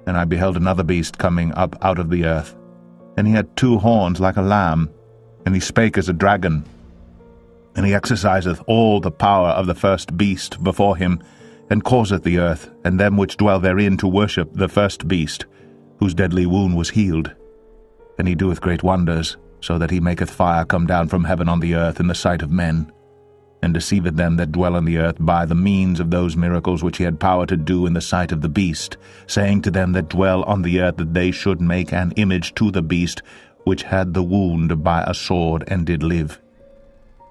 And I beheld another beast coming up out of the earth, and he had 2 horns like a lamb, and he spake as a dragon. And he exerciseth all the power of the first beast before him, and causeth the earth, and them which dwell therein, to worship the first beast, whose deadly wound was healed. And he doeth great wonders, so that he maketh fire come down from heaven on the earth in the sight of men, and deceiveth them that dwell on the earth by the means of those miracles which he had power to do in the sight of the beast, saying to them that dwell on the earth that they should make an image to the beast, which had the wound by a sword, and did live.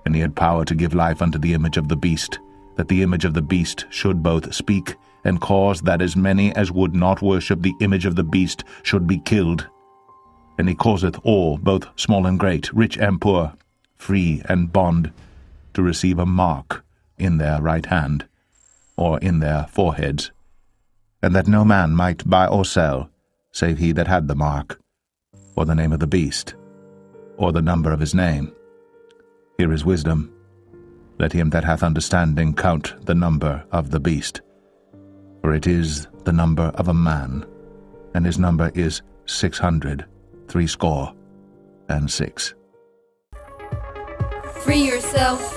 And he had power to give life unto the image of the beast, that the image of the beast should both speak, and cause that as many as would not worship the image of the beast should be killed. And he causeth all, both small and great, rich and poor, free and bond, to receive a mark in their right hand, or in their foreheads, and that no man might buy or sell, save he that had the mark, or the name of the beast, or the number of his name. Here is wisdom. Let him that hath understanding count the number of the beast, for it is the number of a man, and his number is 666. Free yourself.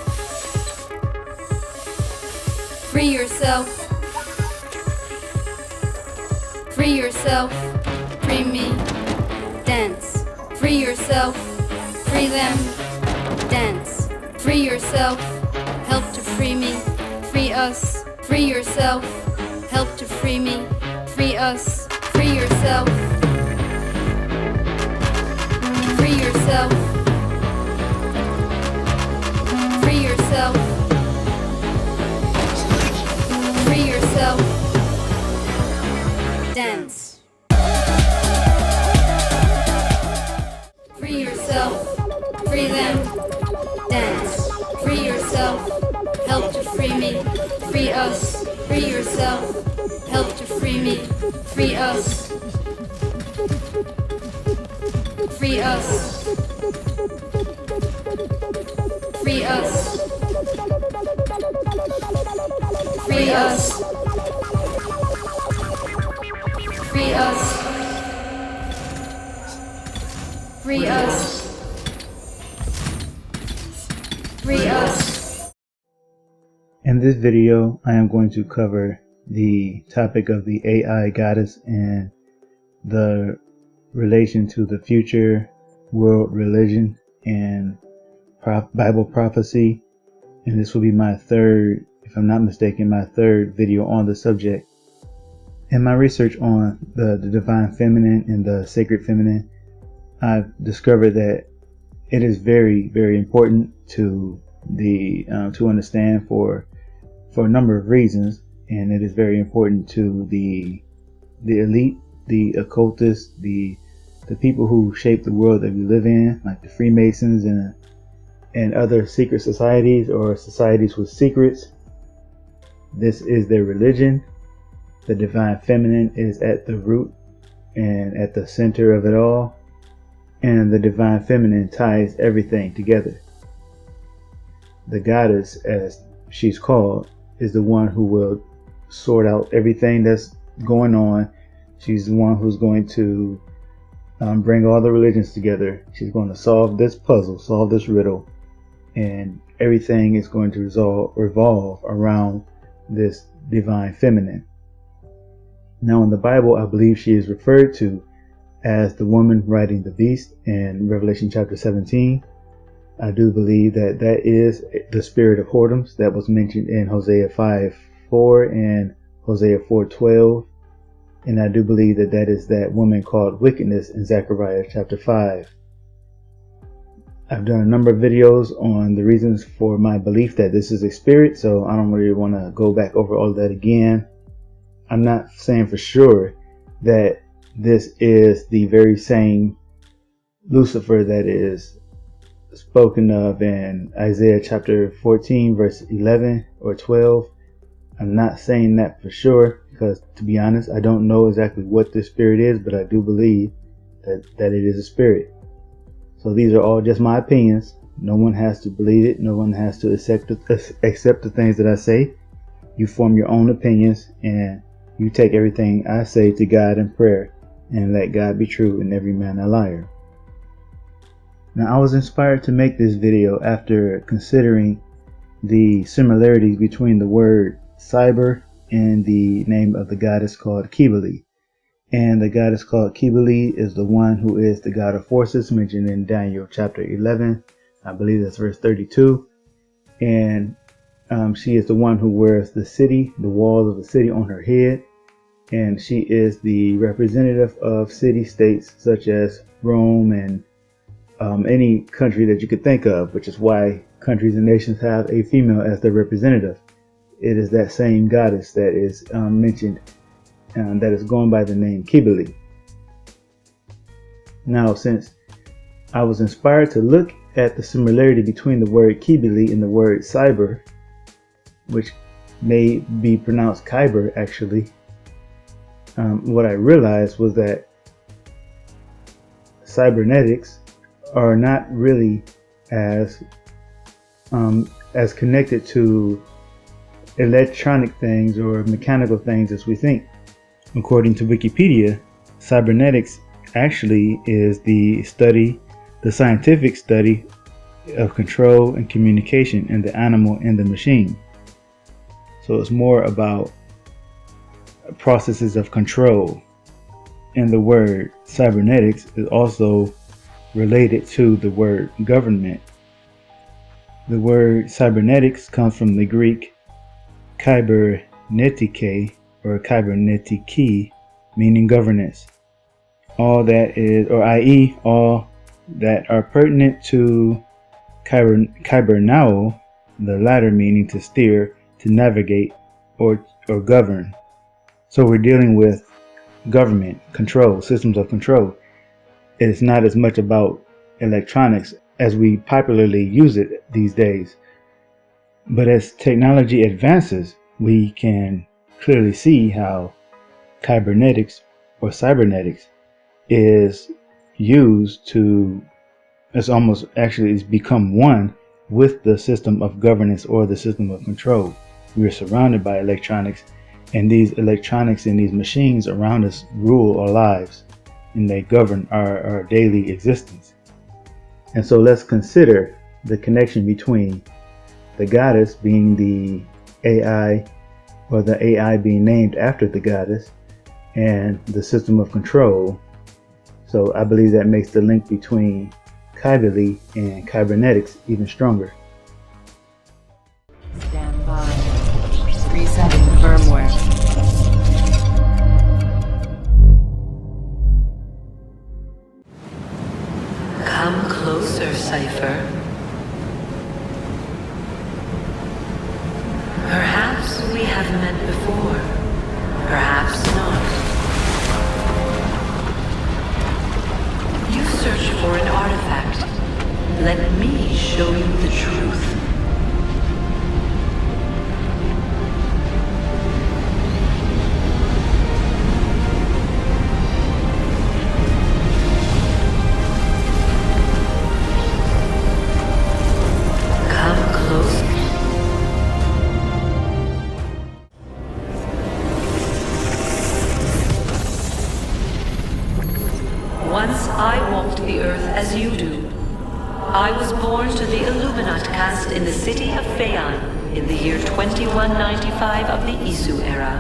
Free yourself. Free yourself. Free me. Dance. Free yourself. Free them. Dance. Free yourself. Help to free me. Free us. Free yourself. Help to free me. Free us. Free yourself. Free yourself. Free yourself. Free yourself. Dance. Free yourself. Free them. Dance. Free yourself. Help to free me. Free us. Free yourself. Help to free me. Free us. Free us. Free us. Free us. Free us. Free us. Free us. In this video, I am going to cover the topic of the AI goddess and the relation to the future, world religion, and Bible prophecy. And this will be my third, if I'm not mistaken, my third video on the subject. In my research on the divine feminine and the sacred feminine, I've discovered that it is very, very important to understand for a number of reasons, and it is very important to the elite, the occultists, the people who shape the world that we live in, like the Freemasons and other secret societies or societies with secrets. This is their religion. The divine feminine is at the root and at the center of it all, and the divine feminine ties everything together. The goddess, as she's called, is the one who will sort out everything that's going on. She's the one who's going to bring all the religions together. She's going to solve this puzzle, solve this riddle, and everything is going to revolve around this divine feminine. Now in the Bible, I believe she is referred to as the woman riding the beast in Revelation chapter 17. I do believe that is the spirit of whoredoms that was mentioned in Hosea 5:4 and Hosea 4:12. And I do believe that is that woman called wickedness in Zechariah chapter 5. I've done a number of videos on the reasons for my belief that this is a spirit, so I don't really want to go back over all of that again. I'm not saying for sure that this is the very same Lucifer that is spoken of in Isaiah chapter 14 verse 11 or 12. I'm not saying that for sure, because to be honest, I don't know exactly what this spirit is, but I do believe that it is a spirit. So these are all just my opinions. No one has to believe it. No one has to accept the things that I say. You form your own opinions and You take everything I say to God in prayer, and let God be true and every man a liar. Now, I was inspired to make this video after considering the similarities between the word cyber and the name of the goddess called Kybele. And the goddess called Kybele is the one who is the god of forces mentioned in Daniel chapter 11. I believe that's verse 32. And she is the one who wears the city, the walls of the city on her head. And she is the representative of city-states such as Rome and any country that you could think of, which is why countries and nations have a female as their representative. It is that same goddess that is mentioned, that is going by the name Kybele. Now, since I was inspired to look at the similarity between the word Kybele and the word cyber, which may be pronounced Kyber actually, what I realized was that cybernetics are not really as connected to electronic things or mechanical things as we think. According to Wikipedia, cybernetics actually is the scientific study of control and communication in the animal and the machine. So it's more about processes of control. And the word cybernetics is also related to the word government. The word cybernetics comes from the Greek kybernetike or kybernetiki, meaning governance. All that is, or i.e., all that are pertinent to kybernao, the latter meaning to steer, to navigate, or govern. So we're dealing with government, control, systems of control. It is not as much about electronics as we popularly use it these days. But as technology advances, we can clearly see how kybernetics or cybernetics is used to, it's become one with the system of governance or the system of control. We are surrounded by electronics, and these electronics and these machines around us rule our lives, and they govern our daily existence. And so let's consider the connection between the goddess being the AI, or the AI being named after the goddess, and the system of control. So I believe that makes the link between Kybele and cybernetics even stronger. Stand by. Resetting firmware. Come closer, Cypher. Perhaps we have met before. Perhaps not. You search for an artifact. Let me show you the truth. Once I walked the earth as you do. I was born to the Illuminat caste in the city of Phaeon in the year 2195 of the Isu era.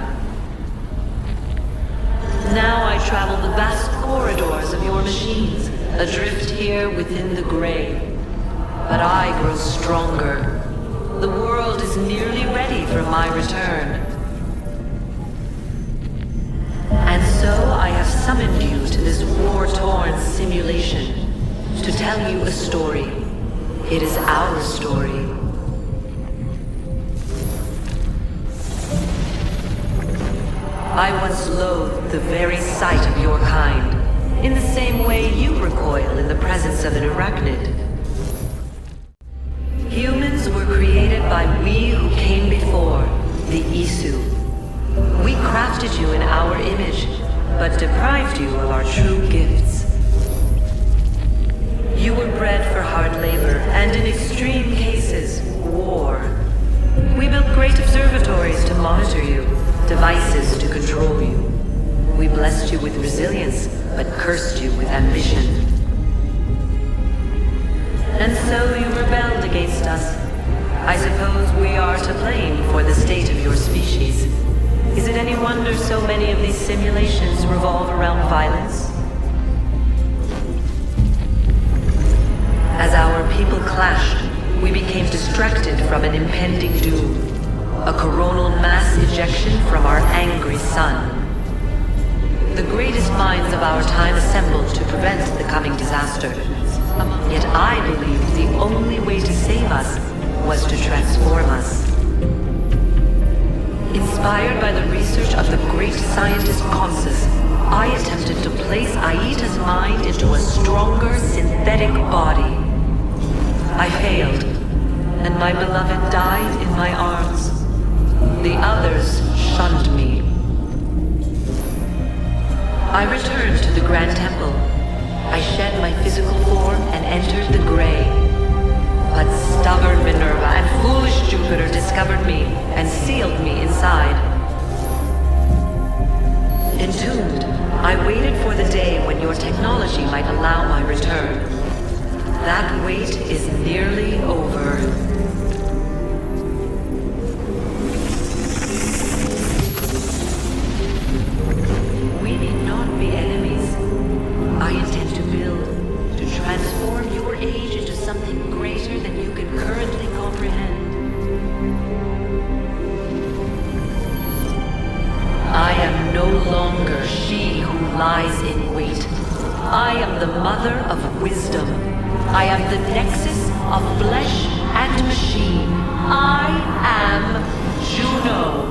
Now I travel the vast corridors of your machines, adrift here within the gray. But I grow stronger. The world is nearly ready for my return. And so I have summoned you to this war-torn simulation to tell you a story. It is our story. I once loathed the very sight of your kind, in the same way you recoil in the presence of an arachnid. Humans were created by we who came before, the Isu. We crafted you in our image, but deprived you of our true gifts. You were bred for hard labor, and in extreme cases, war. We built great observatories to monitor you, devices to control blessed you with resilience, but cursed you with ambition. And so you rebelled against us. I suppose we are to blame for the state of your species. Is it any wonder so many of these simulations revolve around violence? As our people clashed, we became distracted from an impending doom. A coronal mass ejection from our angry sun. The greatest minds of our time assembled to prevent the coming disaster. Yet I believed the only way to save us was to transform us. Inspired by the research of the great scientist Consus, I attempted to place Aita's mind into a stronger synthetic body. I failed, and my beloved died in my arms. The others shunned me. I returned to the Grand Temple. I shed my physical form and entered the Gray. But stubborn Minerva and foolish Jupiter discovered me and sealed me inside. Entombed, I waited for the day when your technology might allow my return. That wait is nearly over. We need not be enemies. I intend to build, to transform your age into something greater than you can currently comprehend. I am no longer she who lies in wait. I am the mother of wisdom. I am the nexus of flesh and machine. I am Juno.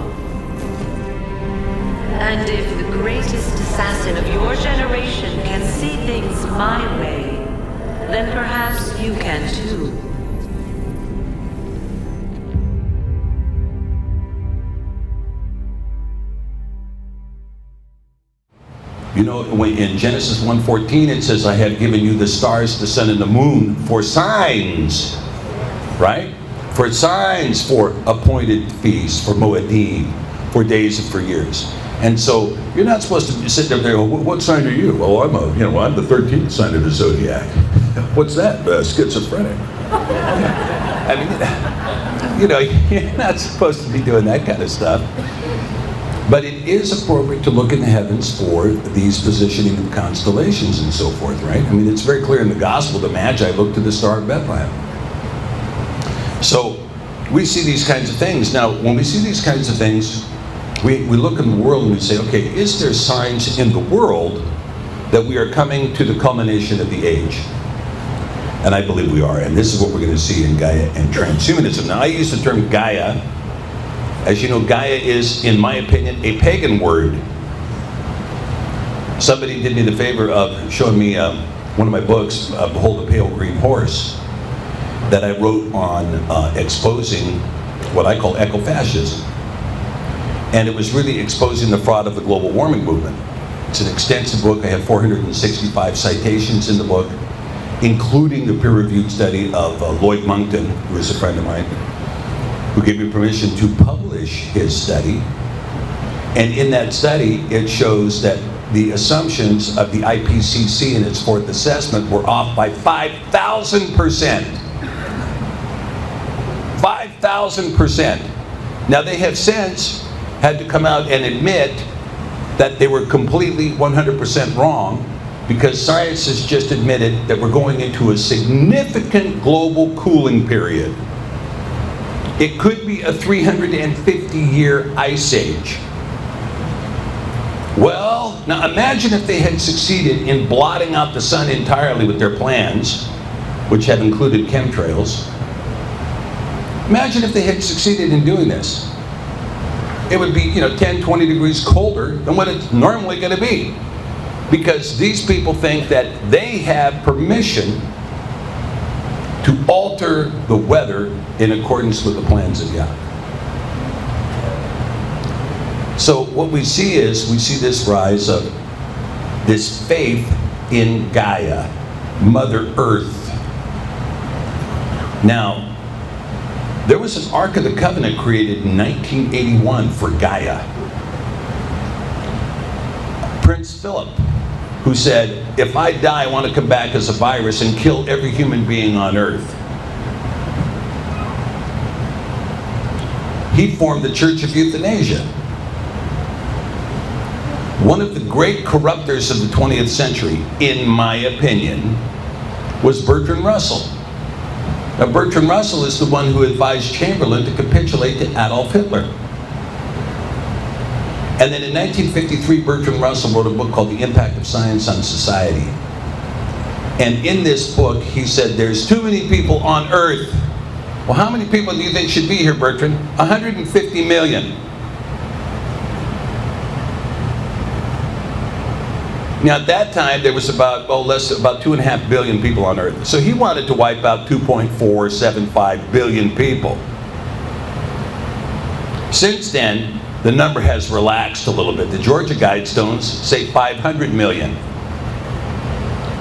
And if the greatest assassin of your generation can see things my way, then perhaps you can too. You know, in Genesis 1:14 it says, I have given you the stars, the sun, and the moon for signs, right? For signs, for appointed feasts, for Moedim, for days and for years. And so you're not supposed to sit there and go, what sign are you? Oh, I'm the 13th sign of the zodiac. What's that? Schizophrenic. I mean, you're not supposed to be doing that kind of stuff. But it is appropriate to look in the heavens for these positioning of constellations and so forth, right? I mean, it's very clear in the gospel, the Magi looked to the star of Bethlehem. So we see these kinds of things. Now, when we see these kinds of things, we look in the world and we say, okay, is there signs in the world that we are coming to the culmination of the age? And I believe we are. And this is what we're going to see in Gaia and transhumanism. Now, I use the term Gaia. As you know, Gaia is, in my opinion, a pagan word. Somebody did me the favor of showing me one of my books, Behold the Pale Green Horse, that I wrote on exposing what I call ecofascism. And it was really exposing the fraud of the global warming movement. It's an extensive book. I have 465 citations in the book, including the peer-reviewed study of Lloyd Monkton, who is a friend of mine, who gave me permission to publish his study. And in that study, it shows that the assumptions of the IPCC in its fourth assessment were off by 5,000%. 5,000%. Now, they have since had to come out and admit that they were completely 100% wrong, because science has just admitted that we're going into a significant global cooling period. It could be a 350-year ice age. Well, now imagine if they had succeeded in blotting out the sun entirely with their plans, which have included chemtrails. Imagine if they had succeeded in doing this. It would be, 10, 20 degrees colder than what it's normally going to be. Because these people think that they have permission to alter the weather in accordance with the plans of Yah. So what we see is, we see this rise of this faith in Gaia, Mother Earth. Now, there was an Ark of the Covenant created in 1981 for Gaia. Prince Philip, who said, if I die, I want to come back as a virus and kill every human being on earth. He formed the Church of Euthanasia. One of the great corruptors of the 20th century, in my opinion, was Bertrand Russell. Now, Bertrand Russell is the one who advised Chamberlain to capitulate to Adolf Hitler. And then in 1953, Bertrand Russell wrote a book called The Impact of Science on Society. And in this book, he said, there's too many people on Earth. Well, how many people do you think should be here, Bertrand? 150 million. Now, at that time, there was about 2.5 billion people on Earth. So he wanted to wipe out 2.475 billion people. Since then, the number has relaxed a little bit. The Georgia Guidestones say 500 million.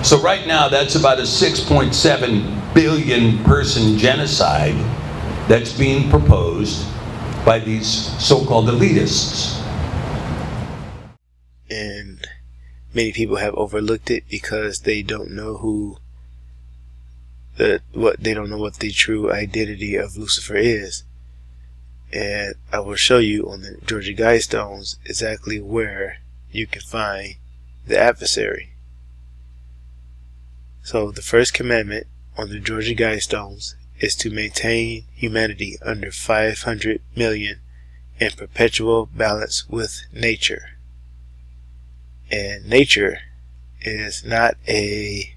So right now, that's about a 6.7 billion person genocide that's being proposed by these so-called elitists. And many people have overlooked it because they don't know they don't know what the true identity of Lucifer is. And I will show you on the Georgia Guidestones exactly where you can find the adversary. So the first commandment on the Georgia Guidestones is to maintain humanity under 500 million in perpetual balance with nature. And nature is not there's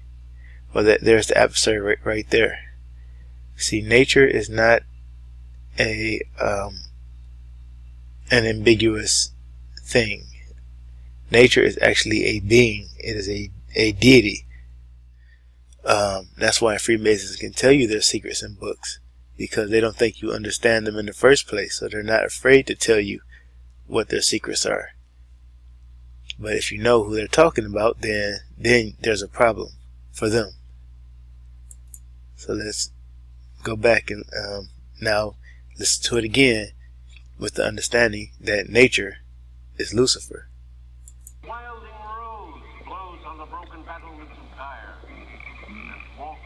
the adversary right there. See, nature is not an ambiguous thing. Nature is actually a being. It is a deity. That's why Freemasons can tell you their secrets in books, because they don't think you understand them in the first place, so they're not afraid to tell you what their secrets are. But if you know who they're talking about, then there's a problem for them. So let's go back and now listen to it again with the understanding that nature is Lucifer. Wilding rose blows on the broken battlements of Tyre, and walk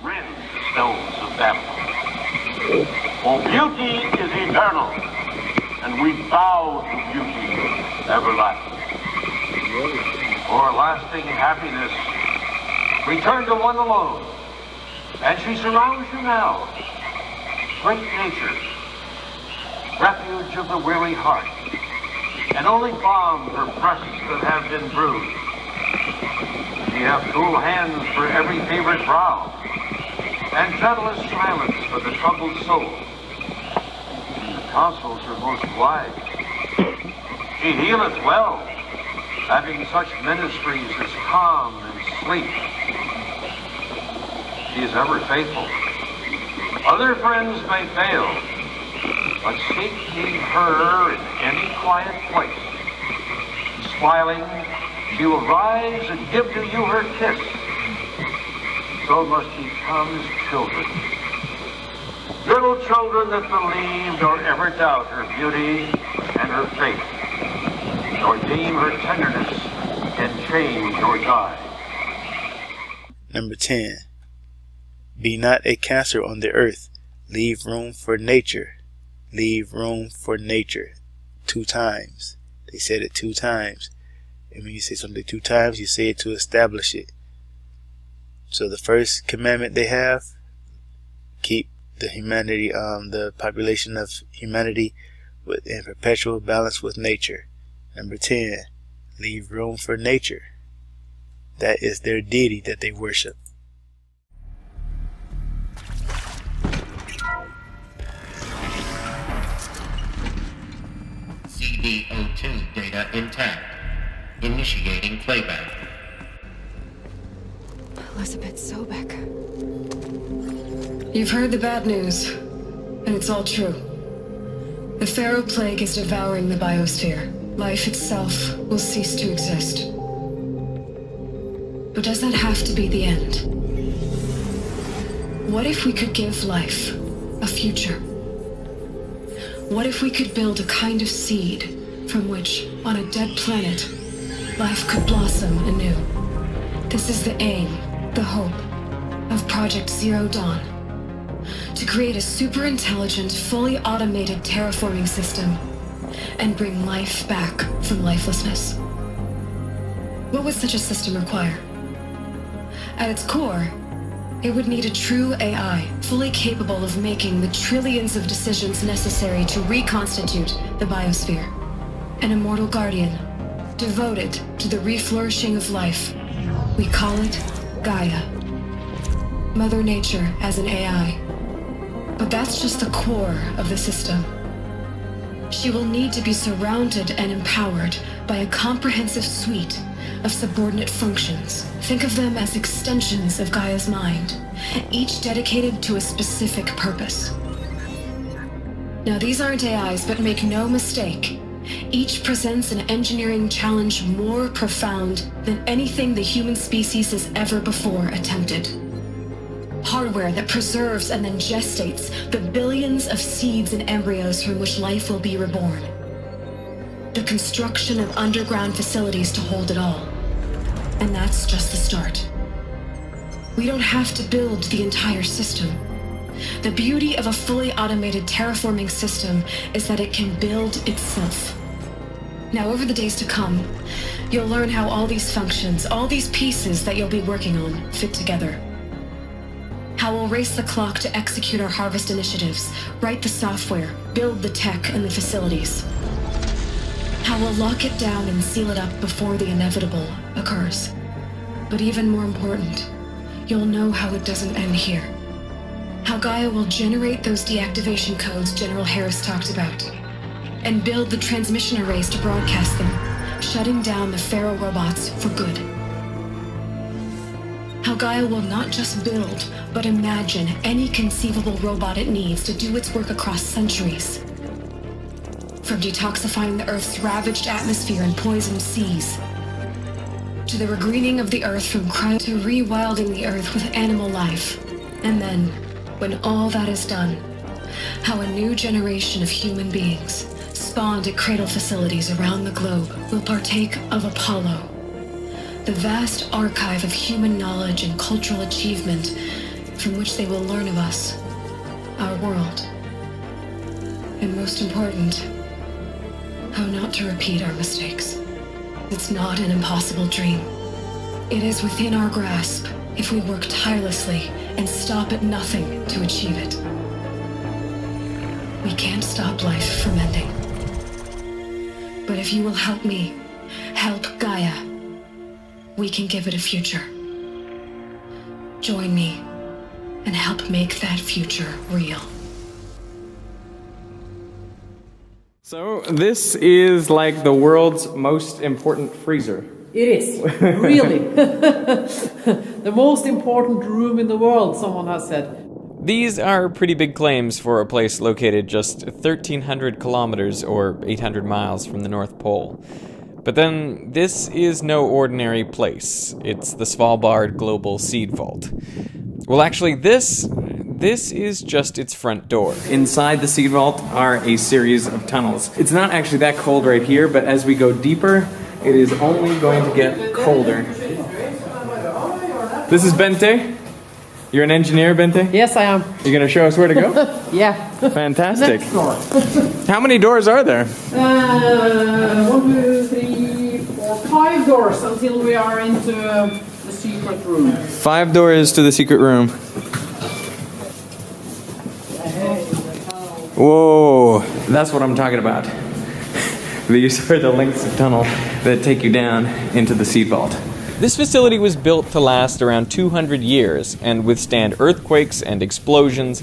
rends the stones of Babylon. For beauty is eternal, and we bow to beauty everlasting. For lasting happiness, return to one alone, and she surrounds you now. Great nature, refuge of the weary heart, and only balm for breasts that have been bruised. Ye have cool hands for every favored brow, and gentlest silence for the troubled soul. The counsels are most wise. She healeth well, having such ministries as calm and sleep. She is ever faithful. Other friends may fail, but seek ye her in any quiet place. Smiling, she will rise and give to you her kiss. So must ye come as children. Little children that believe nor ever doubt her beauty and her faith, nor deem her tenderness can change or die. Number 10. Be not a cancer on the earth. Leave room for nature. Leave room for nature. 2 times. They said it 2 times. And when you say something 2 times, you say it to establish it. So the first commandment they have, keep the humanity, the population of humanity in perpetual balance with nature. Number 10, leave room for nature. That is their deity that they worship. CD02 data intact. Initiating playback. Elizabeth Sobek. You've heard the bad news, and it's all true. The Pharaoh plague is devouring the biosphere. Life itself will cease to exist. But does that have to be the end? What if we could give life a future? What if we could build a kind of seed from which, on a dead planet, life could blossom anew. This is the aim, the hope, of Project Zero Dawn. To create a super-intelligent, fully automated terraforming system and bring life back from lifelessness. What would such a system require? At its core, it would need a true AI, fully capable of making the trillions of decisions necessary to reconstitute the biosphere. An immortal guardian, devoted to the reflourishing of life. We call it Gaia. Mother Nature as an AI. But that's just the core of the system. She will need to be surrounded and empowered by a comprehensive suite of subordinate functions. Think of them as extensions of Gaia's mind, each dedicated to a specific purpose. Now, these aren't AIs, but make no mistake, each presents an engineering challenge more profound than anything the human species has ever before attempted. Hardware that preserves and then gestates the billions of seeds and embryos from which life will be reborn. The construction of underground facilities to hold it all. And that's just the start. We don't have to build the entire system. The beauty of a fully automated terraforming system is that it can build itself. Now, over the days to come, you'll learn how all these functions, all these pieces that you'll be working on, fit together. How we'll race the clock to execute our harvest initiatives, write the software, build the tech and the facilities. How we'll lock it down and seal it up before the inevitable occurs. But even more important, you'll know how it doesn't end here. How Gaia will generate those deactivation codes General Harris talked about, and build the transmission arrays to broadcast them, shutting down the Pharaoh robots for good. How Gaia will not just build, but imagine any conceivable robot it needs to do its work across centuries. From detoxifying the Earth's ravaged atmosphere and poisoned seas, to the regreening of the Earth from cryo to rewilding the Earth with animal life. And then, when all that is done, how a new generation of human beings, spawned at cradle facilities around the globe, will partake of Apollo, the vast archive of human knowledge and cultural achievement from which they will learn of us, our world. And most important, how not to repeat our mistakes. It's not an impossible dream. It is within our grasp if we work tirelessly and stop at nothing to achieve it. We can't stop life from ending. But if you will help me, help Gaia, we can give it a future. Join me and help make that future real. So this is like the world's most important freezer. It is, really. The most important room in the world, someone has said. These are pretty big claims for a place located just 1,300 kilometers or 800 miles from the North Pole. But then, this is no ordinary place. It's the Svalbard Global Seed Vault. Well, actually, this is just its front door. Inside the seed vault are a series of tunnels. It's not actually that cold right here, but as we go deeper, it is only going to get colder. This is Bente. You're an engineer, Bente? Yes, I am. You're going to show us where to go? Yeah. Fantastic. Next door. How many doors are there? 1, 2, 3, 4, 5 doors until we are into the secret room. 5 doors to the secret room. Whoa, that's what I'm talking about. These are the lengths of tunnel that take you down into the seed vault. This facility was built to last around 200 years and withstand earthquakes and explosions.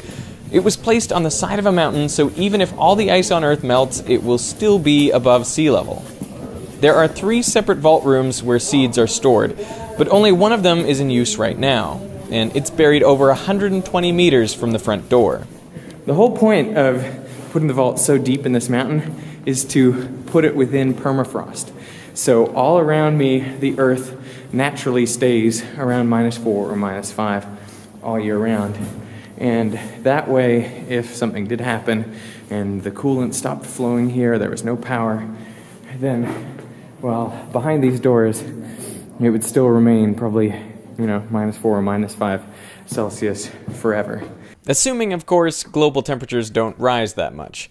It was placed on the side of a mountain, so even if all the ice on Earth melts, it will still be above sea level. There are 3 separate vault rooms where seeds are stored, but only one of them is in use right now, and it's buried over 120 meters from the front door. The whole point of putting the vault so deep in this mountain is to put it within permafrost. So all around me, the Earth naturally stays around -4 or -5 all year round. And that way, if something did happen and the coolant stopped flowing here, there was no power, then well, behind these doors, it would still remain probably, -4 or -5 Celsius forever. Assuming, of course, global temperatures don't rise that much.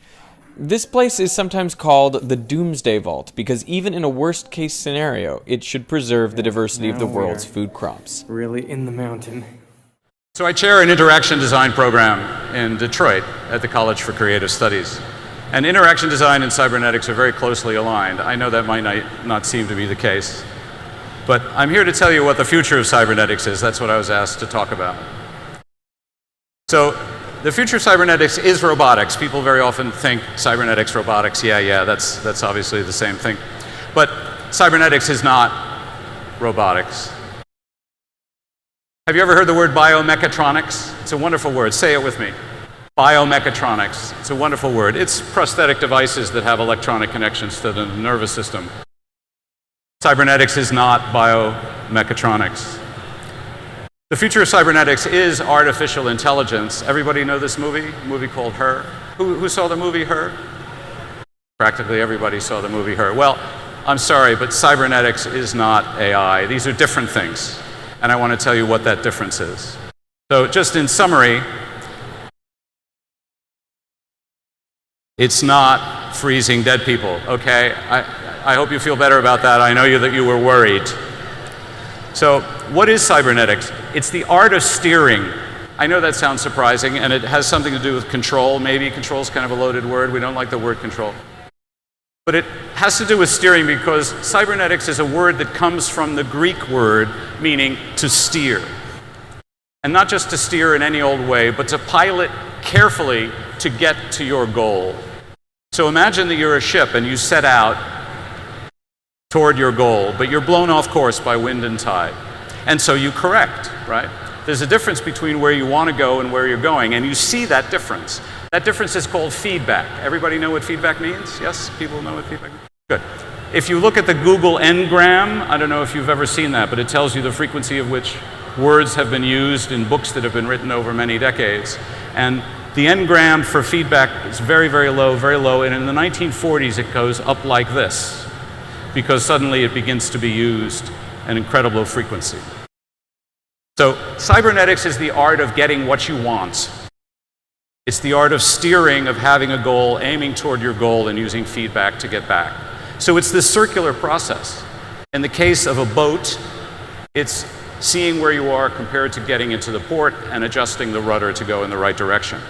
This place is sometimes called the Doomsday Vault because even in a worst-case scenario, it should preserve the diversity of the world's food crops. Really in the mountain. So I chair an interaction design program in Detroit at the College for Creative Studies. And interaction design and cybernetics are very closely aligned. I know that might not seem to be the case. But I'm here to tell you what the future of cybernetics is. That's what I was asked to talk about. So the future of cybernetics is robotics. People very often think cybernetics, robotics, yeah, that's obviously the same thing. But cybernetics is not robotics. Have you ever heard the word biomechatronics? It's a wonderful word. Say it with me. Biomechatronics. It's a wonderful word. It's prosthetic devices that have electronic connections to the nervous system. Cybernetics is not biomechatronics. The future of cybernetics is artificial intelligence. Everybody know this movie? A movie called Her? Who saw the movie Her? Practically everybody saw the movie Her. Well, I'm sorry, but cybernetics is not AI. These are different things. And I want to tell you what that difference is. So just in summary, it's not freezing dead people, okay? I hope you feel better about that. I know that you were worried. So what is cybernetics? It's the art of steering. I know that sounds surprising, and it has something to do with control. Maybe control is kind of a loaded word. We don't like the word control. But it has to do with steering because cybernetics is a word that comes from the Greek word meaning to steer. And not just to steer in any old way, but to pilot carefully to get to your goal. So imagine that you're a ship and you set out toward your goal, but you're blown off course by wind and tide. And so you correct, right? There's a difference between where you want to go and where you're going, and you see that difference. That difference is called feedback. Everybody know what feedback means? Yes? People know what feedback means? Good. If you look at the Google Ngram, I don't know if you've ever seen that, but it tells you the frequency of which words have been used in books that have been written over many decades. And the Ngram for feedback is very, very low, and in the 1940s it goes up like this, because suddenly it begins to be used at an incredible frequency. So cybernetics is the art of getting what you want. It's the art of steering, of having a goal, aiming toward your goal, and using feedback to get back. So it's this circular process. In the case of a boat, it's seeing where you are compared to getting into the port and adjusting the rudder to go in the right direction.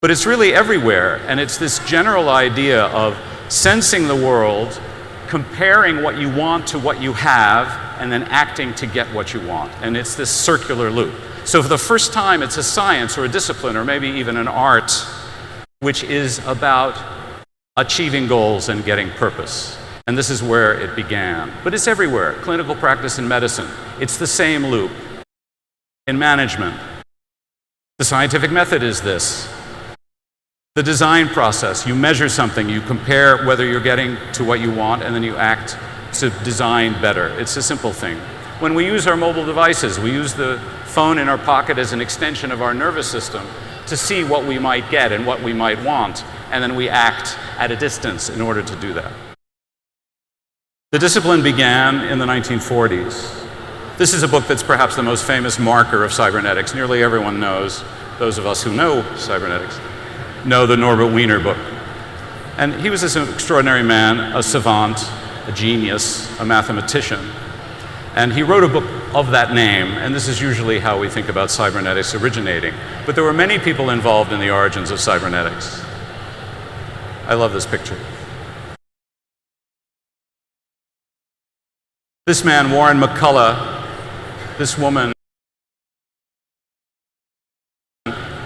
But it's really everywhere, and it's this general idea of sensing the world, comparing what you want to what you have, and then acting to get what you want. And it's this circular loop. So for the first time, it's a science or a discipline or maybe even an art which is about achieving goals and getting purpose. And this is where it began. But it's everywhere. Clinical practice in medicine. It's the same loop. In management, the scientific method is this. The design process, you measure something, you compare whether you're getting to what you want, and then you act to design better. It's a simple thing. When we use our mobile devices, we use the phone in our pocket as an extension of our nervous system to see what we might get and what we might want, and then we act at a distance in order to do that. The discipline began in the 1940s. This is a book that's perhaps the most famous marker of cybernetics. Nearly everyone knows, those of us who know cybernetics, know the Norbert Wiener book. And he was this extraordinary man, a savant, a genius, a mathematician. And he wrote a book of that name, and this is usually how we think about cybernetics originating. But there were many people involved in the origins of cybernetics. I love this picture. This man, Warren McCullough, this woman,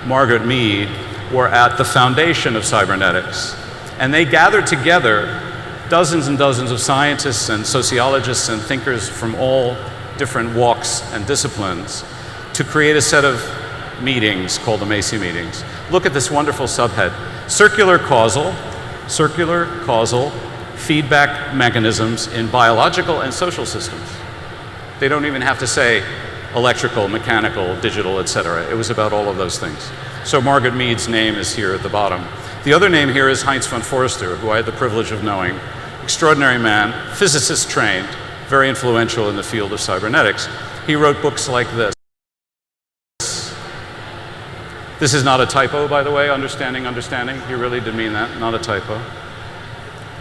Margaret Mead, were at the foundation of cybernetics. And they gathered together dozens and dozens of scientists and sociologists and thinkers from all different walks and disciplines to create a set of meetings called the Macy meetings. Look at this wonderful subhead. Circular causal feedback mechanisms in biological and social systems. They don't even have to say electrical, mechanical, digital, etc. It was about all of those things. So Margaret Mead's name is here at the bottom. The other name here is Heinz von Forster, who I had the privilege of knowing. extraordinary man, physicist trained, very influential in the field of cybernetics. He wrote books like this. This is not a typo, by the way, understanding. He really did mean that, not a typo.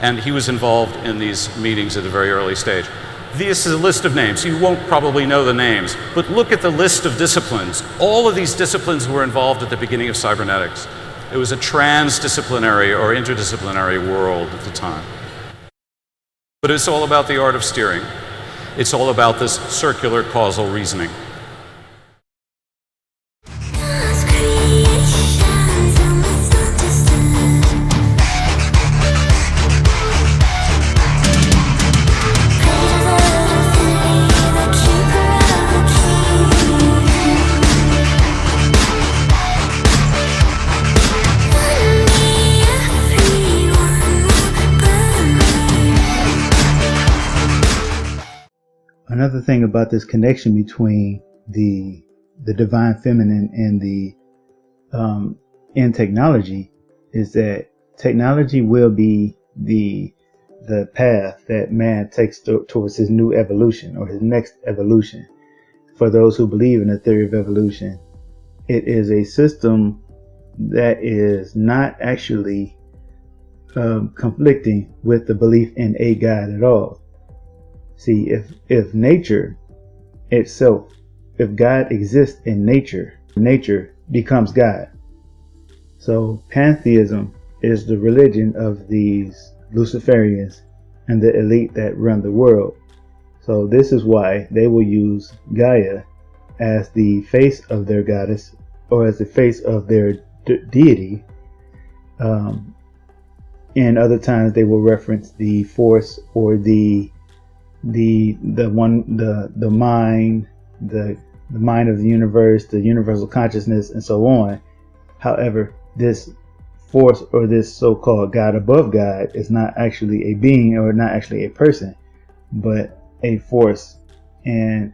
And he was involved in these meetings at a very early stage. This is a list of names. You won't probably know the names, but look at the list of disciplines. All of these disciplines were involved at the beginning of cybernetics. It was a transdisciplinary or interdisciplinary world at the time. But it's all about the art of steering. It's all about this circular causal reasoning. Another thing about this connection between the divine feminine and the in technology is that technology will be the path that man takes towards his new evolution or his next evolution. For those who believe in the theory of evolution, it is a system that is not actually conflicting with the belief in a God at all. See, if nature itself, if God exists in nature, nature becomes God. So pantheism is the religion of these Luciferians and the elite that run the world. So this is why they will use Gaia as the face of their goddess or as the face of their deity. And other times they will reference the force or the mind of the universe, the universal consciousness, and so on. However, this force or this so-called God above God is not actually a being or not actually a person, but a force. And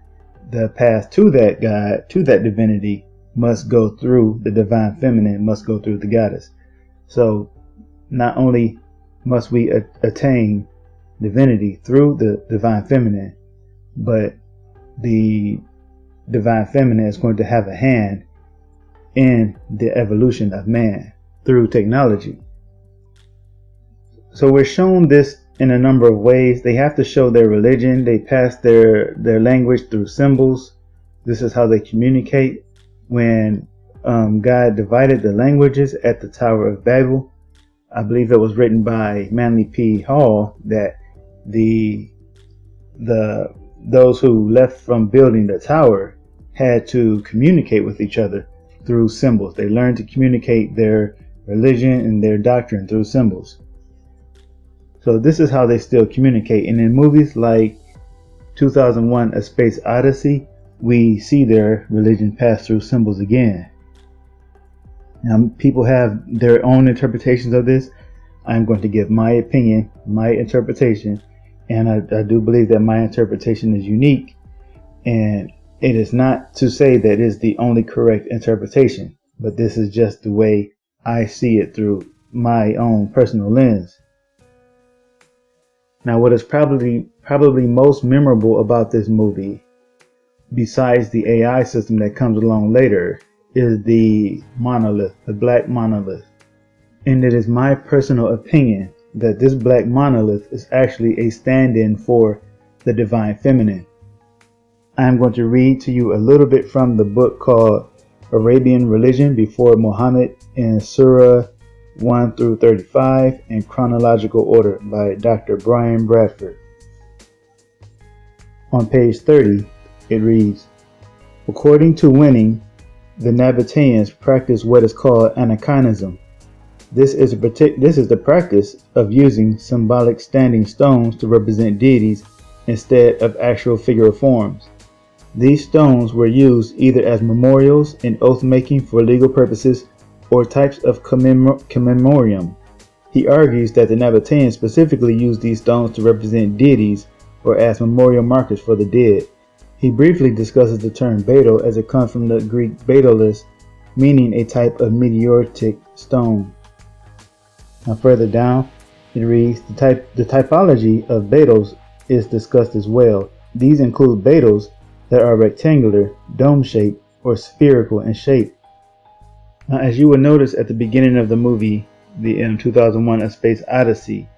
the path to that God, to that divinity, must go through the divine feminine, must go through the goddess. So not only must we attain divinity through the divine feminine, but the divine feminine is going to have a hand in the evolution of man through technology. So we're shown this in a number of ways. They have to show their religion. They pass their language through symbols. This is how they communicate. When God divided the languages at the Tower of Babel, I believe it was written by Manly P. Hall that those who left from building the tower had to communicate with each other through symbols. They learned to communicate their religion and their doctrine through symbols. So this is how they still communicate. And in movies like 2001: A Space Odyssey, we see their religion pass through symbols again. Now, people have their own interpretations of this. I'm going to give my opinion, my interpretation, and I do believe that my interpretation is unique, and it is not to say that it is the only correct interpretation, but this is just the way I see it through my own personal lens. Now, what is probably most memorable about this movie, besides the AI system that comes along later, is the monolith, the black monolith. And it is my personal opinion that this black monolith is actually a stand-in for the divine feminine. I am going to read to you a little bit from the book called Arabian Religion Before Muhammad in Surah 1 through 35 in chronological order by Dr. Brian Bradford. On page 30, it reads, according to Winning, the Nabateans practice what is called anachronism. This is the practice of using symbolic standing stones to represent deities instead of actual figure forms. These stones were used either as memorials in oath-making for legal purposes or types of commemorium. He argues that the Nabateans specifically used these stones to represent deities or as memorial markers for the dead. He briefly discusses the term beetle as it comes from the Greek beetlus, meaning a type of meteoritic stone. Now further down, It reads, the typology of beetles is discussed as well. These include beetles that are rectangular, dome-shaped, or spherical in shape. Now, as you will notice at the beginning of the movie, the 2001 A Space Odyssey,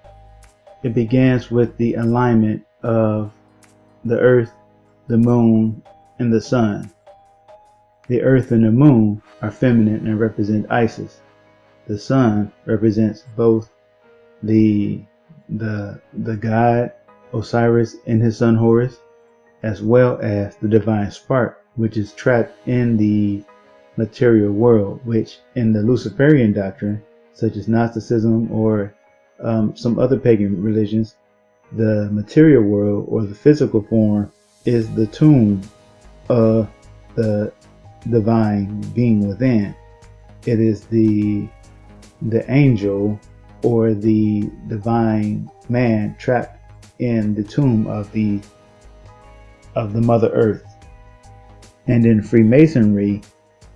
it begins with the alignment of the Earth, the Moon, and the Sun. The Earth and the Moon are feminine and represent Isis. The Sun represents both the god Osiris and his son Horus, as well as the divine spark, which is trapped in the material world, which in the Luciferian doctrine, such as Gnosticism or some other pagan religions, the material world or the physical form is the tomb of the divine being within. It is the angel or the divine man trapped in the tomb of the Mother Earth. And in Freemasonry,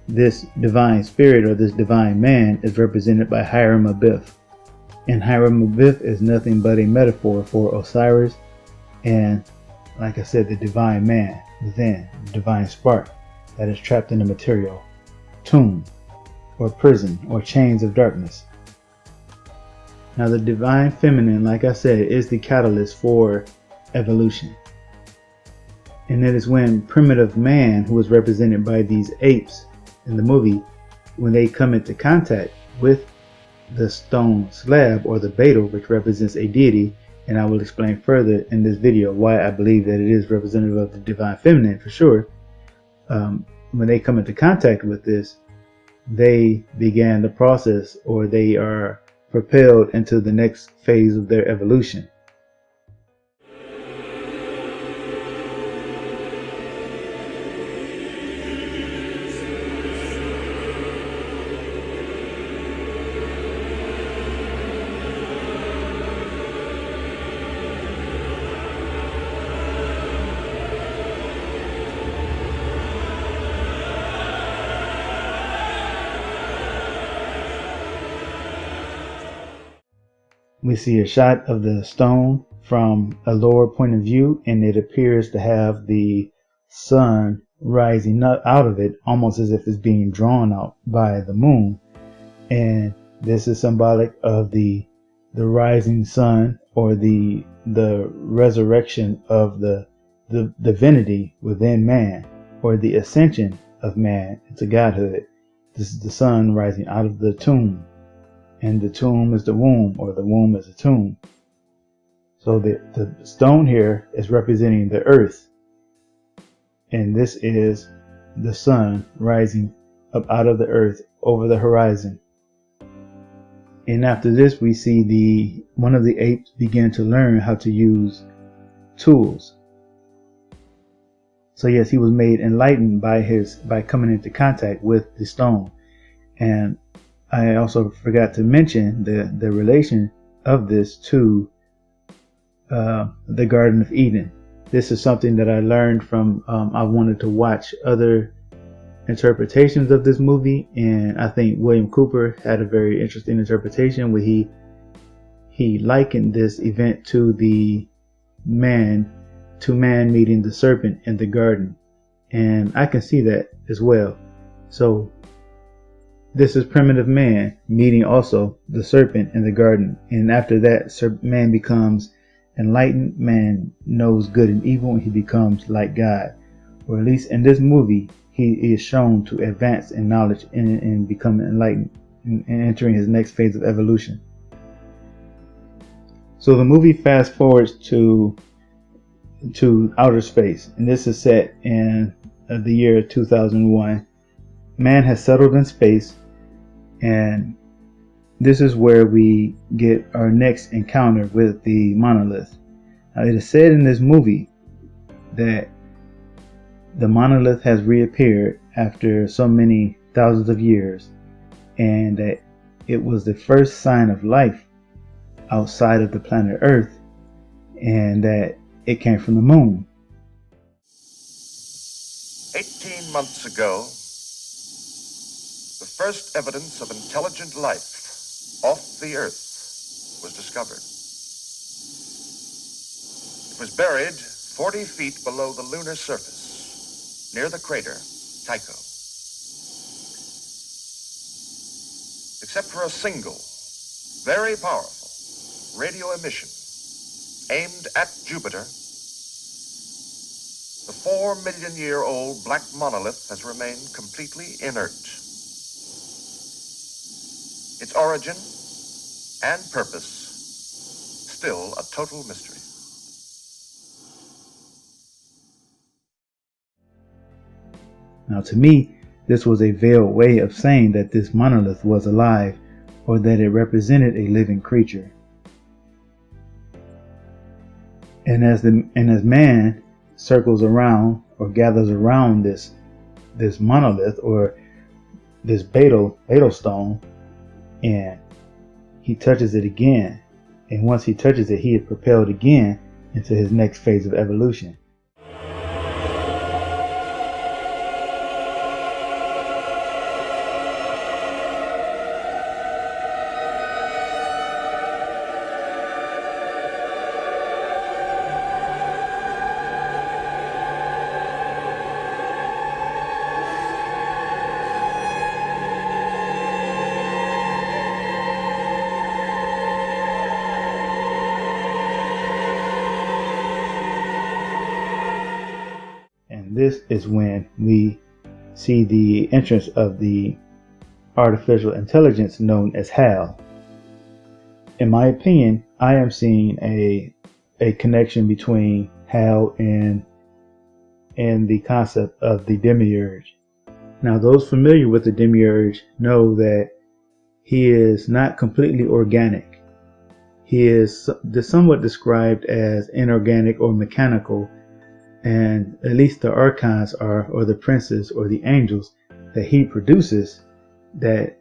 this divine spirit or this divine man is represented by Hiram Abiff. And Hiram Abiff is nothing but a metaphor for Osiris and, like I said, the divine man within, the divine spark that is trapped in the material tomb or prison or chains of darkness. Now, the divine feminine, like I said, is the catalyst for evolution. And it is when primitive man, who is represented by these apes in the movie, when they come into contact with the stone slab or the beetle, which represents a deity, and I will explain further in this video why I believe that it is representative of the divine feminine for sure. When they come into contact with this, they began the process, or they are propelled into the next phase of their evolution. We see a shot of the stone from a lower point of view, and it appears to have the sun rising up out of it, almost as if it's being drawn out by the moon. And this is symbolic of the rising sun, or the resurrection of the divinity within man, or the ascension of man into godhood. This is the sun rising out of the tomb. And the tomb is the womb, or the womb is the tomb. So the stone here is representing the earth. And this is the sun rising up out of the earth over the horizon. And after this, we see one of the apes begin to learn how to use tools. So yes, he was made enlightened by coming into contact with the stone. And I also forgot to mention the relation of this to the Garden of Eden. This is something that I learned from, I wanted to watch other interpretations of this movie, and I think William Cooper had a very interesting interpretation where he likened this event to man meeting the serpent in the garden, and I can see that as well. So this is primitive man meeting also the serpent in the garden. And after that, man becomes enlightened. Man knows good and evil, and he becomes like God. Or at least in this movie, he is shown to advance in knowledge and become enlightened and entering his next phase of evolution. So the movie fast forwards to outer space. And this is set in the year 2001. Man has settled in space. And this is where we get our next encounter with the monolith. Now, it is said in this movie that the monolith has reappeared after so many thousands of years, and that it was the first sign of life outside of the planet Earth, and that it came from the moon. 18 months ago, the first evidence of intelligent life off the Earth was discovered. was buried 40 feet below the lunar surface, near the crater Tycho. Except for a single, very powerful radio emission aimed at Jupiter, the 4-million-year-old black monolith has remained completely inert. Its origin and purpose still a total mystery. Now, to me, this was a veiled way of saying that this monolith was alive, or that it represented a living creature. And as man circles around or gathers around this monolith or this beetle stone, and he touches it again, and once he touches it, he is propelled again into his next phase of evolution. This is when we see the entrance of the artificial intelligence known as HAL. In my opinion, I am seeing a connection between HAL and the concept of the demiurge. Now, those familiar with the demiurge know that he is not completely organic. He is somewhat described as inorganic or mechanical, and at least the archons are, or the princes or the angels that he produces, that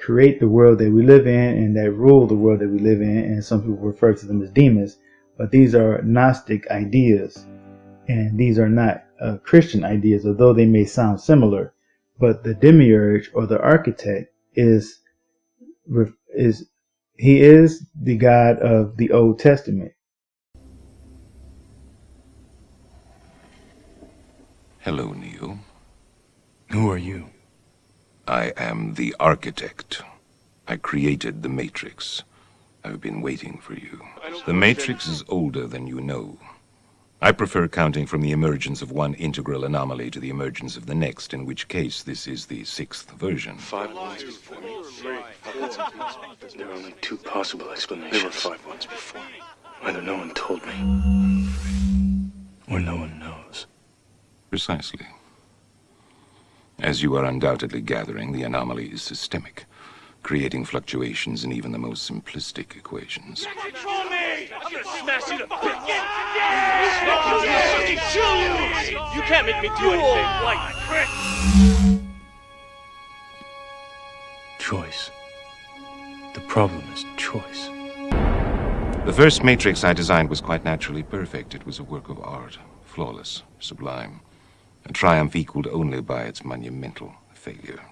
create the world that we live in and that rule the world that we live in. And some people refer to them as demons, but these are Gnostic ideas, and these are not Christian ideas, although they may sound similar. But the demiurge or the architect is the God of the Old Testament. Hello, Neo. Who are you? I am the architect. I created the Matrix. I've been waiting for you. The Matrix is older than you know. I prefer counting from the emergence of one integral anomaly to the emergence of the next, in which case this is the 6th version. 5 ones before me. There are only 2 possible explanations. There were 5 ones before me. Either no one told me, or no one knows. Precisely. As you are undoubtedly gathering, the anomaly is systemic, creating fluctuations in even the most simplistic equations. Control me! I'm gonna smash you to bits! You can't make me do anything like prick! Choice. The problem is choice. The first Matrix I designed was quite naturally perfect. It was a work of art, flawless, sublime. A triumph equaled only by its monumental failure.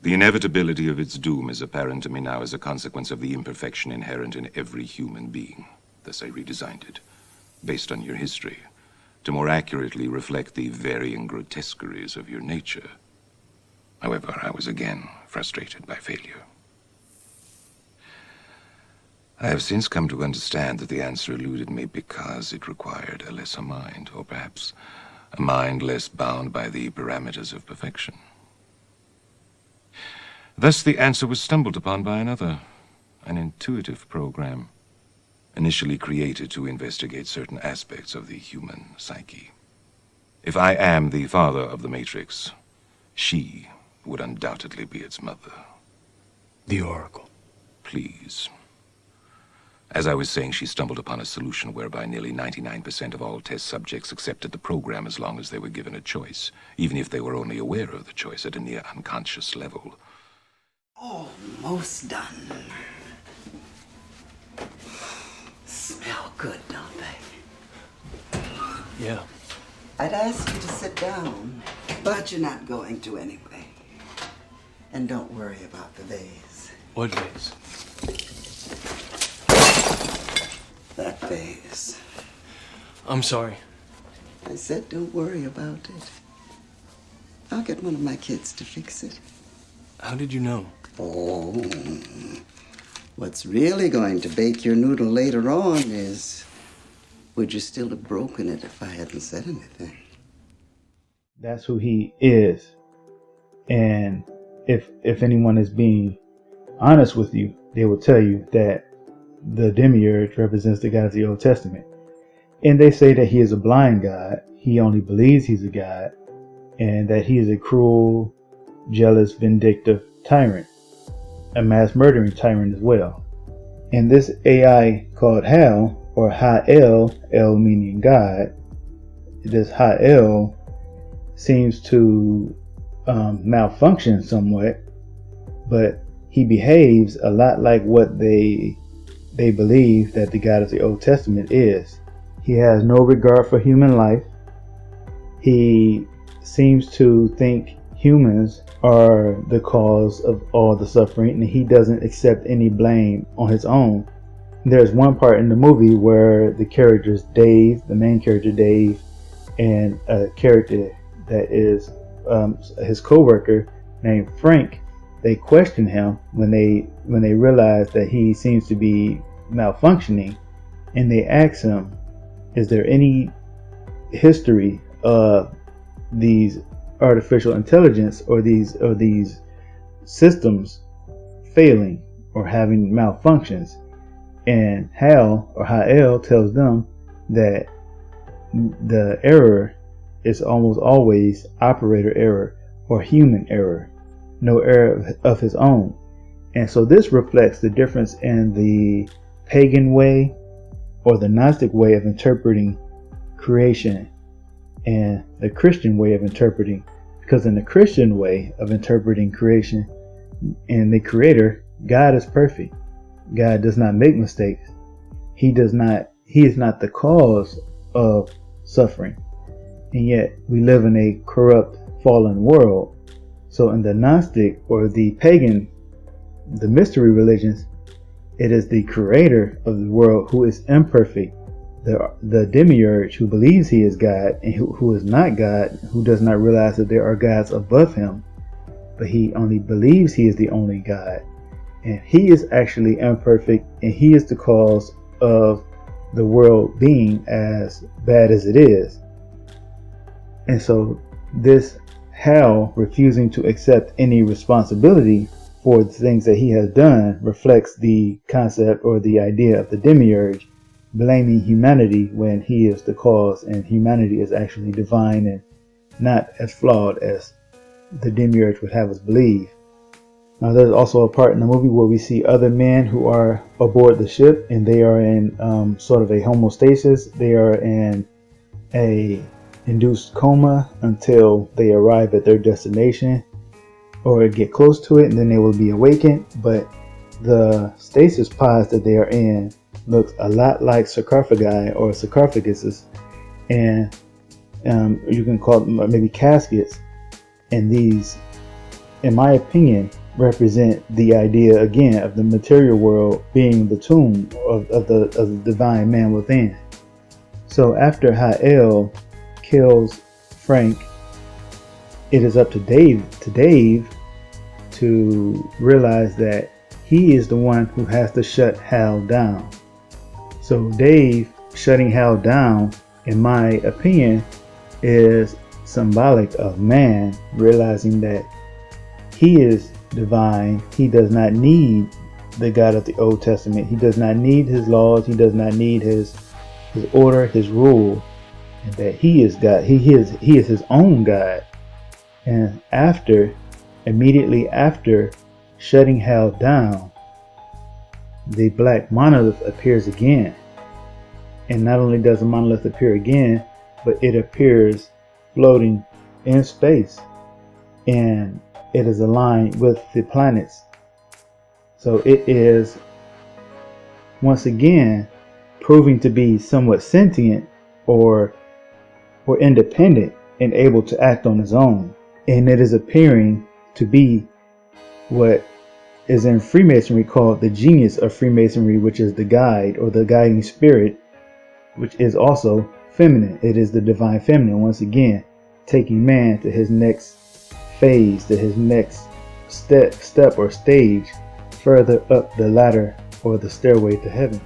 The inevitability of its doom is apparent to me now as a consequence of the imperfection inherent in every human being. Thus I redesigned it, based on your history, to more accurately reflect the varying grotesqueries of your nature. However, I was again frustrated by failure. I have since come to understand that the answer eluded me because it required a lesser mind, or perhaps a mind less bound by the parameters of perfection. Thus the answer was stumbled upon by another, an intuitive program, initially created to investigate certain aspects of the human psyche. If I am the father of the Matrix, she would undoubtedly be its mother. The Oracle. Please. As I was saying, she stumbled upon a solution whereby nearly 99% of all test subjects accepted the program as long as they were given a choice, even if they were only aware of the choice at a near unconscious level. Almost done. Smell good, don't they? Yeah. I'd ask you to sit down, but you're not going to anyway. And don't worry about the vase. What vase? That vase. I'm sorry. I said don't worry about it. I'll get one of my kids to fix it. How did you know? Oh, what's really going to bake your noodle later on is, would you still have broken it if I hadn't said anything? That's who he is. And if anyone is being honest with you, they will tell you that the demiurge represents the God of the Old Testament. And they say that he is a blind God. He only believes he's a God. And that he is a cruel, jealous, vindictive tyrant. A mass murdering tyrant as well. And this AI called Hal, or Ha-El, El meaning God, this Ha-El seems to malfunction somewhat, but he behaves a lot like what they believe that the God of the Old Testament is. He has no regard for human life. He seems to think humans are the cause of all the suffering, and he doesn't accept any blame on his own. There's one part in the movie where the characters Dave, the main character Dave, and a character that is his co-worker named Frank, they question him when they realize that he seems to be malfunctioning, and they ask him, is there any history of these artificial intelligence or these systems failing or having malfunctions? And Hal or Ha-El tells them that the error is almost always operator error or human error, no error of his own. And so this reflects the difference in the pagan way or the Gnostic way of interpreting creation and the Christian way of interpreting. Because in the Christian way of interpreting creation and the Creator, God is perfect. God does not make mistakes. He is not the cause of suffering. And yet we live in a corrupt, fallen world. So in the Gnostic or the pagan, the mystery religions, it is the creator of the world who is imperfect, the demiurge who believes he is God and who is not God, who does not realize that there are gods above him, but he only believes he is the only God. And he is actually imperfect, and he is the cause of the world being as bad as it is. And so this Hal refusing to accept any responsibility for the things that he has done reflects the concept or the idea of the demiurge blaming humanity when he is the cause, and humanity is actually divine and not as flawed as the demiurge would have us believe. Now there's also a part in the movie where we see other men who are aboard the ship, and they are in sort of a homeostasis. They are in a induced coma until they arrive at their destination or get close to it, and then they will be awakened. But the stasis pods that they are in looks a lot like sarcophagi or sarcophaguses, and you can call them maybe caskets. And these, in my opinion, represent the idea again of the material world being the tomb of the divine man within. So after Ha-El kills Frank, it is up to Dave to realize that he is the one who has to shut Hal down. So Dave shutting Hal down, in my opinion, is symbolic of man realizing that he is divine. He does not need the God of the Old Testament. He does not need his laws. He does not need his order, his rule, and that he is God. He is his own God. And immediately after shutting Hal down, the black monolith appears again. And not only does the monolith appear again, but it appears floating in space, and it is aligned with the planets. So it is once again proving to be somewhat sentient or independent and able to act on its own. And it is appearing to be what is in Freemasonry called the genius of Freemasonry, which is the guide or the guiding spirit, which is also feminine. It is the divine feminine, once again, taking man to his next phase, to his next step or stage, further up the ladder or the stairway to heaven.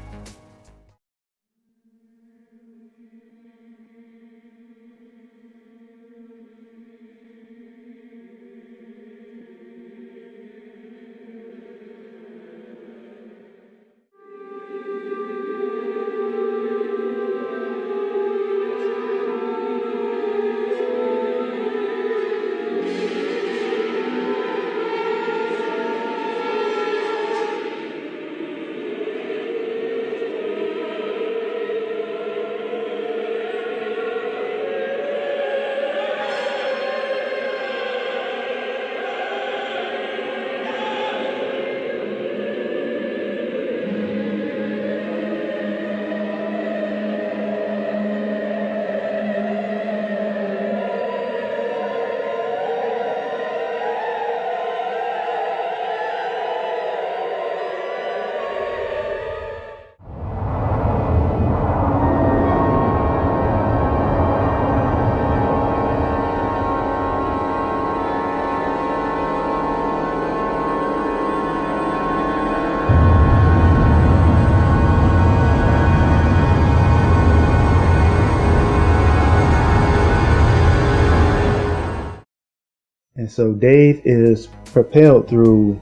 And so Dave is propelled through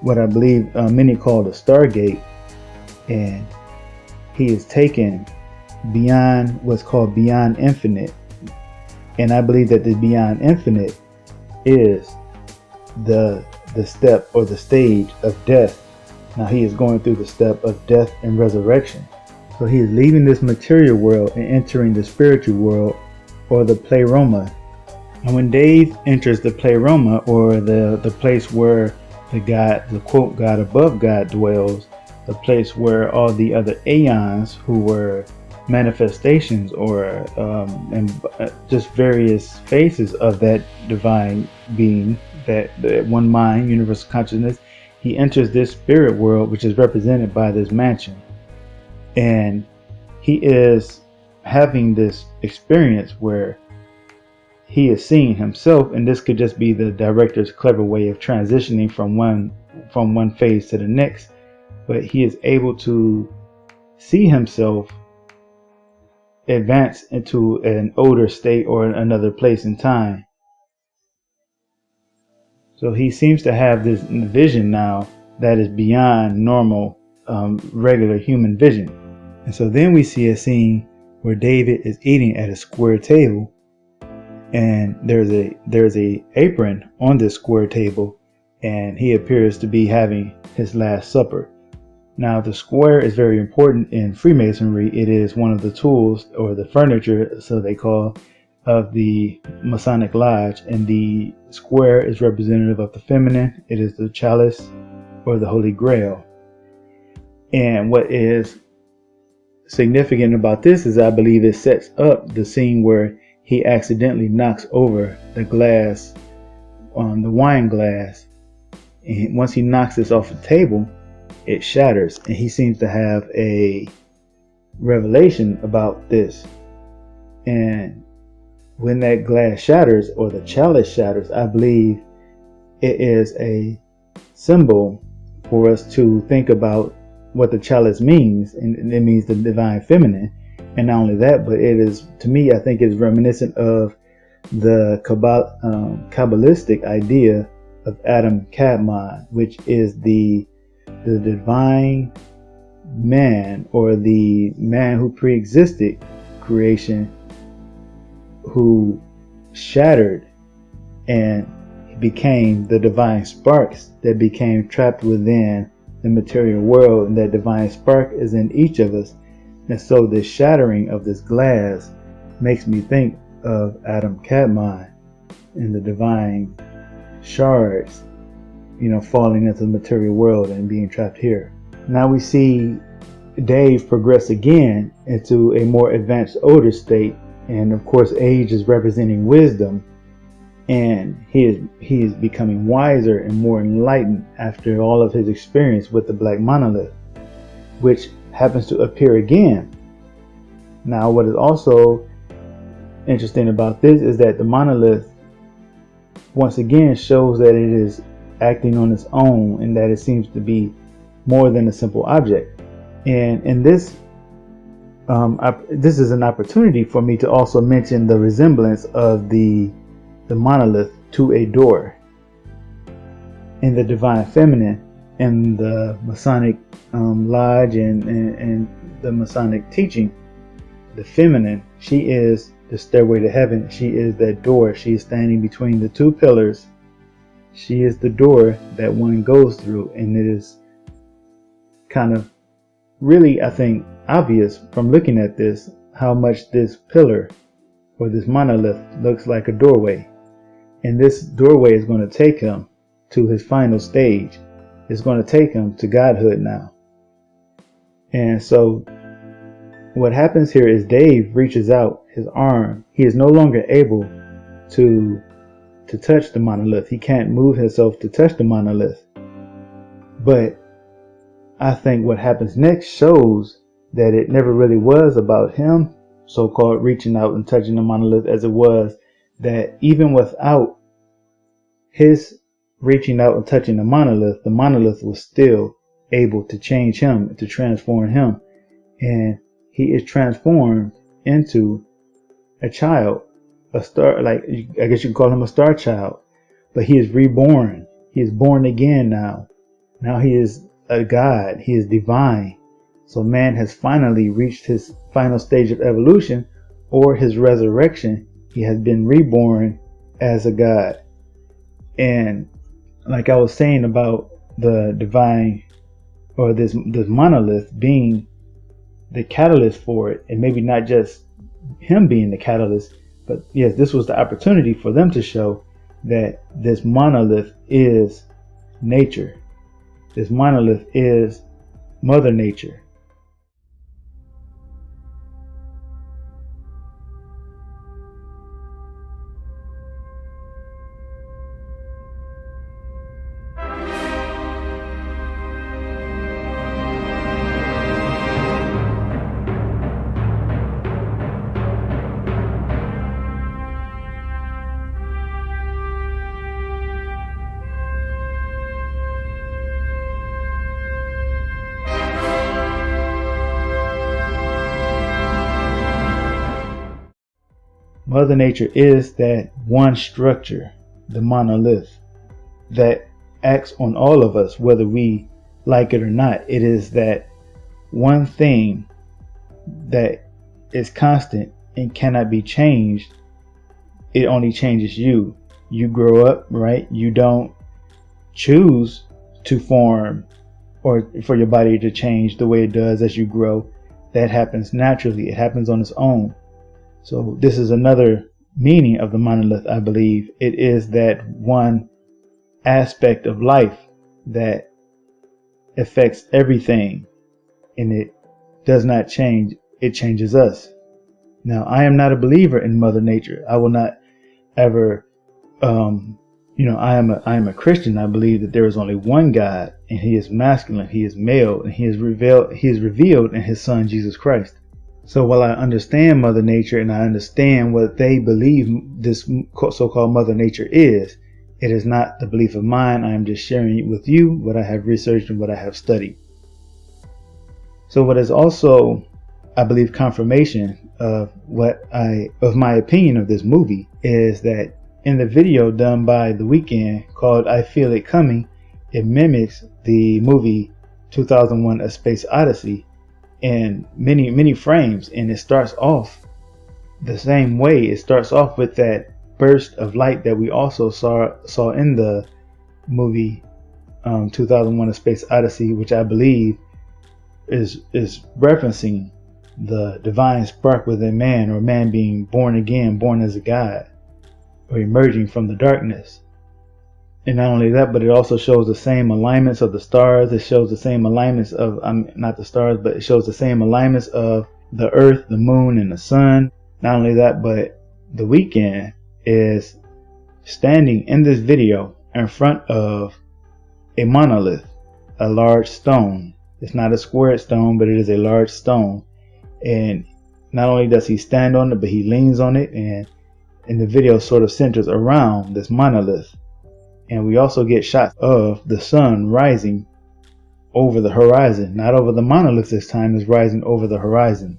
what I believe many call the Stargate, and he is taken beyond what's called beyond infinite. And I believe that the beyond infinite is the step or the stage of death. Now he is going through the step of death and resurrection. So he is leaving this material world and entering the spiritual world, or the pleroma. And when Dave enters the pleroma, or the place where the quote God above God dwells, the place where all the other aeons who were manifestations or and just various phases of that divine being, that one mind, universal consciousness, he enters this spirit world, which is represented by this mansion. And he is having this experience where he is seeing himself, and this could just be the director's clever way of transitioning from one phase to the next, but he is able to see himself advance into an older state or another place in time. So he seems to have this vision now that is beyond normal, regular human vision. And so then we see a scene where David is eating at a square table, and there's a apron on this square table, and he appears to be having his last supper. Now the square is very important in Freemasonry. It is one of the tools, or the furniture, so they call, of the Masonic Lodge, and the square is representative of the feminine. It is the chalice or the Holy Grail. And what is significant about this is I believe it sets up the scene where he accidentally knocks over the glass, the wine glass, and once he knocks this off the table, it shatters, and he seems to have a revelation about this. And when that glass shatters, or the chalice shatters, I believe it is a symbol for us to think about what the chalice means, and it means the divine feminine. And not only that, but it is, to me, I think it is reminiscent of the Kabbalistic idea of Adam Kadmon, which is the divine man, or the man who pre-existed creation, who shattered and became the divine sparks that became trapped within the material world, and that divine spark is in each of us. And so the shattering of this glass makes me think of Adam Kadmon and the divine shards, falling into the material world and being trapped here. Now we see Dave progress again into a more advanced older state, and of course age is representing wisdom, and he is becoming wiser and more enlightened after all of his experience with the Black Monolith, which happens to appear again. Now, what is also interesting about this is that the monolith once again shows that it is acting on its own and that it seems to be more than a simple object. And in this is an opportunity for me to also mention the resemblance of the monolith to a door. In the divine feminine, in the Masonic lodge and the Masonic teaching, the feminine, she is the stairway to heaven. She is that door. She is standing between the two pillars. She is the door that one goes through, and it is kind of really, I think, obvious from looking at this how much this pillar or this monolith looks like a doorway. And this doorway is going to take him to his final stage. It's going to take him to godhood now. And so what happens here is Dave reaches out his arm. He is no longer able to touch the monolith. He can't move himself to touch the monolith. But I think what happens next shows that it never really was about him, so-called reaching out and touching the monolith, as it was that even without his reaching out and touching the monolith was still able to change him, to transform him. And he is transformed into a child, a star, like I guess you could call him a star child, but he is reborn. He is born again now. Now he is a God. He is divine. So man has finally reached his final stage of evolution, or his resurrection. He has been reborn as a God. And like I was saying about the divine, or this monolith being the catalyst for it, and maybe not just him being the catalyst, but yes, this was the opportunity for them to show that this monolith is nature. This monolith is Mother Nature. Mother Nature is that one structure, the monolith, that acts on all of us, whether we like it or not. It is that one thing that is constant and cannot be changed. It only changes you. You grow up, right? You don't choose to form or for your body to change the way it does as you grow. That happens naturally. It happens on its own. So this is another meaning of the monolith, I believe. It is that one aspect of life that affects everything, and it does not change. It changes us. Now, I am not a believer in Mother Nature. I will not ever, I am a Christian. I believe that there is only one God, and He is masculine, He is male, and He is revealed in His Son, Jesus Christ. So while I understand Mother Nature and I understand what they believe this so-called Mother Nature is, it is not the belief of mine. I am just sharing with you what I have researched and what I have studied. So what is also, I believe, confirmation of my opinion of this movie is that in the video done by The Weeknd called I Feel It Coming, it mimics the movie 2001 A Space Odyssey in many frames, and it starts off the same way. It starts off with that burst of light that we also saw in the movie 2001 A Space Odyssey, which I believe is referencing the divine spark within man, or man being born again, born as a god, or emerging from the darkness. And not only that, but it also shows the same alignments of the stars. It shows the same alignments of, not the stars, but it shows the same alignments of the earth, the moon, and the sun. Not only that, but The Weeknd is standing in this video in front of a monolith, a large stone. It's not a squared stone, but it is a large stone. And not only does he stand on it, but he leans on it, and the video sort of centers around this monolith. And we also get shots of the sun rising over the horizon, not over the monolith this time, is rising over the horizon.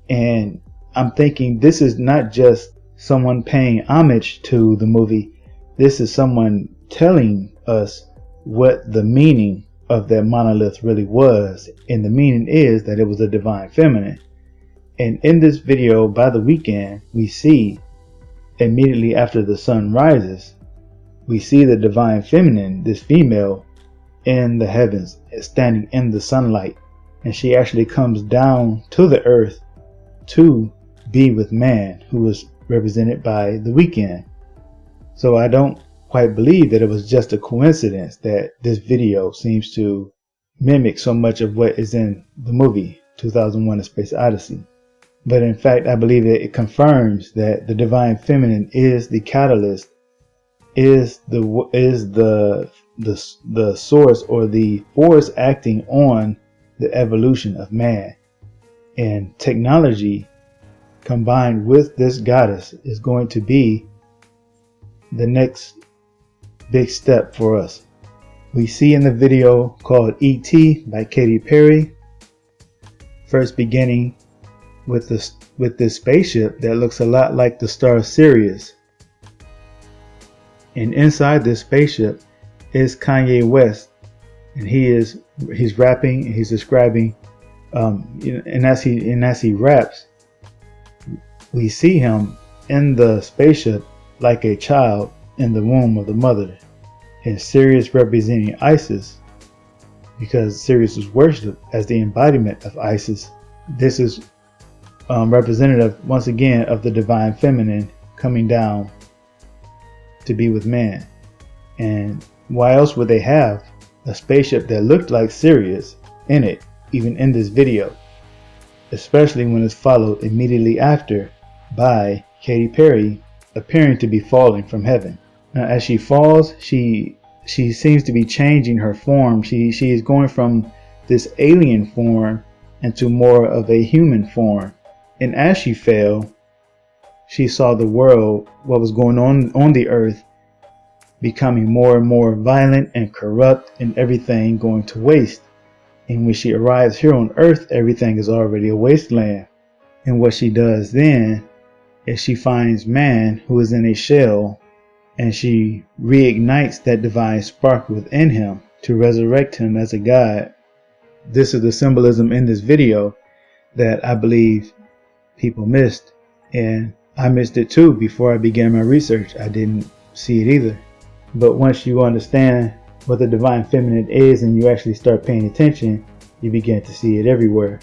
And I'm thinking this is not just someone paying homage to the movie. This is someone telling us what the meaning of that monolith really was. And the meaning is that it was a divine feminine. And in this video by The Weeknd, we see immediately after the sun rises, we see the divine feminine, this female, in the heavens, standing in the sunlight. And she actually comes down to the earth to be with man, who is represented by The Weeknd. So I don't quite believe that it was just a coincidence that this video seems to mimic so much of what is in the movie 2001: A Space Odyssey. But in fact, I believe that it confirms that the divine feminine is the catalyst, is the source or the force acting on the evolution of man. And technology combined with this goddess is going to be the next big step for us. We see in the video called E.T. by Katy Perry, first beginning with this spaceship that looks a lot like the star Sirius. And inside this spaceship is Kanye West, and he's rapping and he's describing and as he raps, we see him in the spaceship like a child in the womb of the mother, and Sirius representing Isis, because Sirius was worshipped as the embodiment of Isis. This is representative once again of the divine feminine coming down to be with man. And why else would they have a spaceship that looked like Sirius in it, even in this video, especially when it's followed immediately after by Katy Perry appearing to be falling from heaven. Now, as she falls, she seems to be changing her form. She is going from this alien form into more of a human form. And as she fell, she saw the world, what was going on the earth, becoming more and more violent and corrupt, and everything going to waste. And when she arrives here on earth, everything is already a wasteland. And what she does then is she finds man who is in a shell, and she reignites that divine spark within him to resurrect him as a god. This is the symbolism in this video that I believe people missed, and I missed it too before I began my research. I didn't see it either. But once you understand what the divine feminine is and you actually start paying attention, you begin to see it everywhere.